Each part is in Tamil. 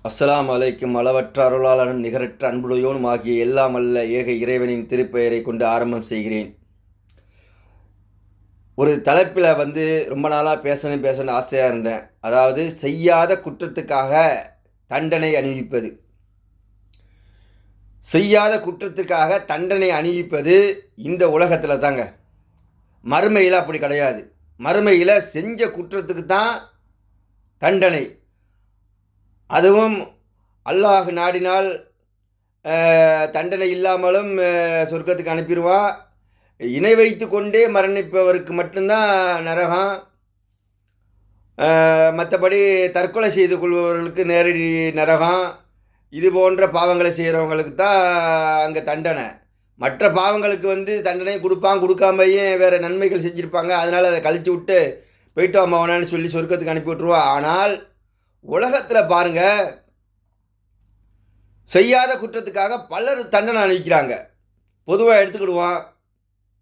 அஸ்ஸலாமு அலைக்கும். அளவற்ற அருளாளனும் நிகரற்ற அன்புடையோனும் ஆகிய எல்லாம் அல்ல ஏக இறைவனின் திருப்பெயரை கொண்டு ஆரம்பம் செய்கிறேன். ஒரு தலைப்பில் ரொம்ப நாளாக பேசணும்னு ஆசையாக இருந்தேன். அதாவது செய்யாத குற்றத்துக்காக தண்டனை அணிவிப்பது. செய்யாத குற்றத்துக்காக தண்டனை அணிவிப்பது இந்த உலகத்தில் தாங்க. மறுமையில் அப்படி கிடையாது. மறுமையில் செஞ்ச குற்றத்துக்கு தான் தண்டனை. அதுவும் அல்லாஹ் நாடினால் தண்டனை இல்லாமலும் சொர்க்கத்துக்கு அனுப்பிடுவான். இணை வைத்து கொண்டே மரணிப்பவருக்கு மட்டும்தான் நரகம். மற்றபடி தற்கொலை செய்து கொள்பவர்களுக்கு நேரடி நரகம். இது போன்ற பாவங்களை செய்கிறவங்களுக்கு தான் அங்கே தண்டனை. மற்ற பாவங்களுக்கு தண்டனை கொடுக்காமையும் வேறு நன்மைகள் செஞ்சுருப்பாங்க. அதனால் அதை கழிச்சு விட்டு போயிட்டு அம்மாவனான்னு சொல்லி சொர்க்கத்துக்கு அனுப்பி விட்ருவான். ஆனால் உலகத்தில் பாருங்கள், செய்யாத குற்றத்துக்காக பலர் தண்டனை அளிக்கிறாங்க. பொதுவாக எடுத்துக்கிடுவான்,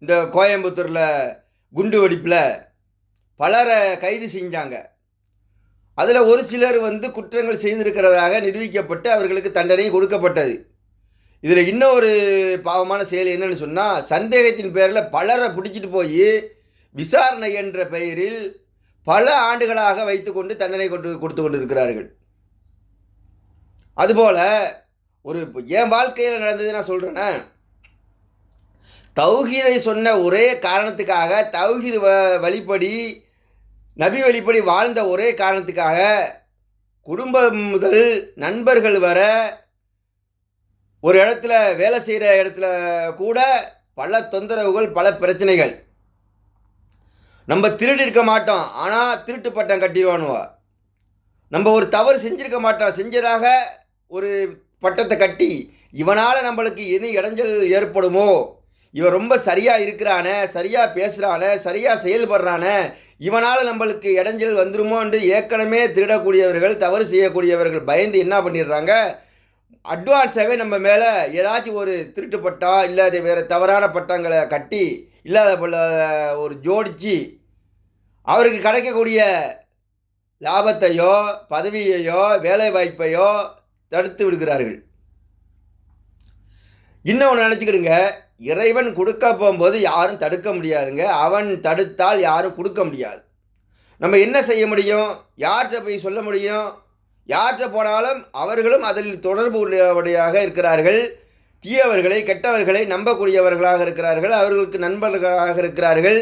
இந்த கோயம்புத்தூரில் குண்டு வெடிப்பில் பலரை கைது செஞ்சாங்க. அதில் ஒரு சிலர் குற்றங்கள் செய்திருக்கிறதாக நிரூபிக்கப்பட்டு அவர்களுக்கு தண்டனை கொடுக்கப்பட்டது. இதில் இன்னொரு பாவமான செயல் என்னன்னு சொன்னால், சந்தேகத்தின் பேரில் பலரை பிடிச்சிட்டு போய் விசாரணை என்ற பெயரில் பல ஆண்டுகளாக வைத்துக்கொண்டு தண்டனை கொடுத்து கொண்டு இருக்கிறார்கள். அதுபோல் என் வாழ்க்கையில் நடந்தது நான் சொல்கிறேன்னா, தௌஹீதை சொன்ன ஒரே காரணத்துக்காக, தௌஹீது வழிப்படி நபி வழிப்படி வாழ்ந்த ஒரே காரணத்துக்காக குடும்பம் முதல் நண்பர்கள் வர, ஒரு இடத்துல வேலை செய்கிற இடத்துல கூட பல தொந்தரவுகள், பல பிரச்சனைகள். நம்ம திருடி இருக்க மாட்டோம், ஆனால் திருட்டு பட்டம் கட்டிடுவானுவா. நம்ம ஒரு தவறு செஞ்சிருக்க மாட்டோம், செஞ்சதாக ஒரு பட்டத்தை கட்டி இவனால் நம்மளுக்கு எது இடைஞ்சல் ஏற்படுமோ, இவன் ரொம்ப சரியாக இருக்கிறானே, சரியாக பேசுகிறானே, சரியாக செயல்படுறானே, இவனால் நம்மளுக்கு இடைஞ்சல் வந்துருமோ என்று ஏற்கனவே திருடக்கூடியவர்கள், தவறு செய்யக்கூடியவர்கள் பயந்து என்ன பண்ணிடுறாங்க, அட்வான்ஸாகவே நம்ம மேலே ஏதாச்சும் ஒரு திருட்டு பட்டம் இல்லை அது வேறு தவறான பட்டங்களை கட்டி இல்லாத போல் ஒரு ஜோடித்து அவருக்கு கிடைக்கக்கூடிய லாபத்தையோ பதவியையோ வேலை வாய்ப்பையோ தடுத்து விடுகிறார்கள். இன்னொன்று நினச்சிக்கிடுங்க, இறைவன் கொடுக்க போகும்போது யாரும் தடுக்க முடியாதுங்க. அவன் தடுத்தால் யாரும் கொடுக்க முடியாது. நம்ம என்ன செய்ய முடியும்? யார்கிட்ட போய் சொல்ல முடியும்? யார்கிட்ட போனாலும் அவர்களும் அதில் தொடர்பு உடையவர்களாக இருக்கிறார்கள். தீயவர்களை, கெட்டவர்களை நம்பக்கூடியவர்களாக இருக்கிறார்கள். அவர்களுக்கு நண்பர்களாக இருக்கிறார்கள்.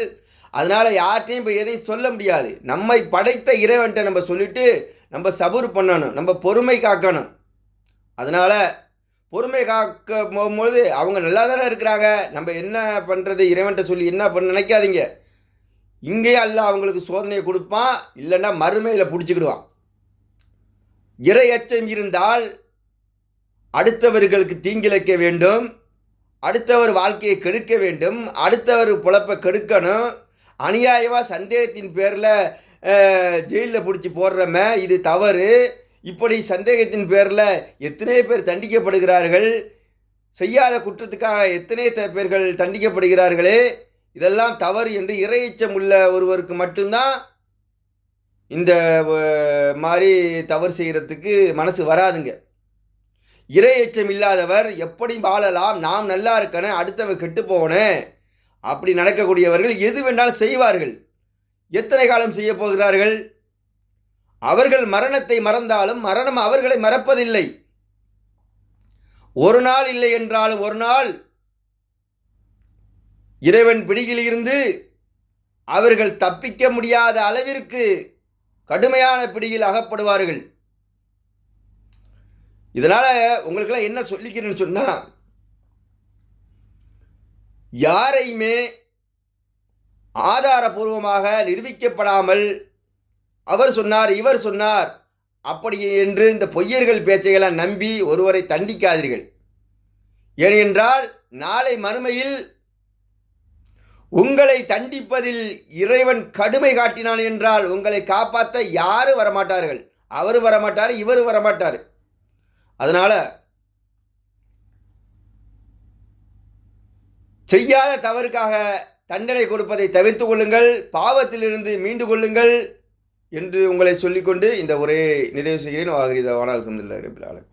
அதனால் யார்கிட்டையும் இப்போ எதையும் சொல்ல முடியாது. நம்மை படைத்த இறைவன்ட்ட நம்ம சொல்லிவிட்டு நம்ம சபூர் பண்ணணும், நம்ம பொறுமை காக்கணும். அதனால் பொறுமை காக்க போகும்போது அவங்க நல்லா தானே இருக்கிறாங்க, நம்ம என்ன பண்ணுறது, இறைவன்ட்ட சொல்லி என்ன பண்ண நினைக்காதீங்க. இங்கேயே அல்லாஹ் அவங்களுக்கு சோதனையை கொடுப்பான், இல்லைன்னா மறுமையில் பிடிச்சிக்கிடுவான். இறை அச்சம் இருந்தால் அடுத்தவர்களுக்கு தீங்கிழைக்க வேண்டும், அடுத்தவர் வாழ்க்கையை கெடுக்க வேண்டும், அடுத்தவர் பொழப்பை கெடுக்கணும். அநியாயமாக சந்தேகத்தின் பேரில் ஜெயிலில் பிடிச்சி போடுறமே, இது தவறு. இப்படி சந்தேகத்தின் பேரில் எத்தனை பேர் தண்டிக்கப்படுகிறார்கள், செய்யாத குற்றத்துக்காக எத்தனை பேர்கள் தண்டிக்கப்படுகிறார்களே, இதெல்லாம் தவறு என்று இறையச்சம் உள்ள ஒருவருக்கு மட்டும்தான் இந்த மாதிரி தவறு செய்கிறதுக்கு மனசு வராதுங்க. இறையச்சம் இல்லாதவர் எப்படி வாழலாம், நாம் நல்லா இருக்கணும், அடுத்தவன் கெட்டு போகணும், அப்படி நடக்கக்கூடியவர்கள் எது வேண்டாலும் செய்வார்கள். எத்தனை காலம் செய்ய போகிறார்கள்? அவர்கள் மரணத்தை மறந்தாலும் மரணம் அவர்களை மறப்பதில்லை. ஒரு நாள் இல்லை என்றாலும் ஒரு நாள் இறைவன் பிடியில் இருந்து அவர்கள் தப்பிக்க முடியாத அளவிற்கு கடுமையான பிடியில் அகப்படுவார்கள். இதனால் உங்களுக்கெல்லாம் என்ன சொல்லிக்கிறேன்னு சொன்னால், யாரையுமே ஆதாரபூர்வமாக நிரூபிக்கப்படாமல் அவர் சொன்னார், இவர் சொன்னார் அப்படி என்று இந்த பொய்யர்கள் பேச்சைகளை நம்பி ஒருவரை தண்டிக்காதீர்கள். ஏனென்றால் நாளை மறுமையில் உங்களை தண்டிப்பதில் இறைவன் கடுமை காட்டினான் என்றால் உங்களை காப்பாற்ற யாரும் வரமாட்டார்கள். அவர் வரமாட்டார், இவர் வரமாட்டார். அதனால் செய்யாத தவறுக்காக தண்டனை கொடுப்பதை தவிர்த்து கொள்ளுங்கள். பாவத்திலிருந்து மீண்டு கொள்ளுங்கள். என்று உங்களை சொல்லிக்கொண்டு இந்த உரையை நிறைவு செய்கிறேன். வாகிரிதவான அல்ஹம்துலில்லாஹி ரப்பில் ஆலமீன்.